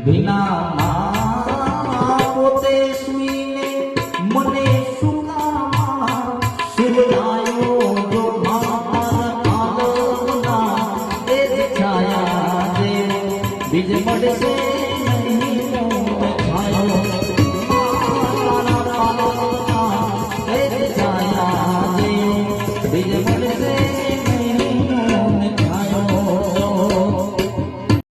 ભીનામાં પોતે સુઈને મને સુકામાં સુરડાયો જો મારા આલમના એ છાયા દે બીજ મળશે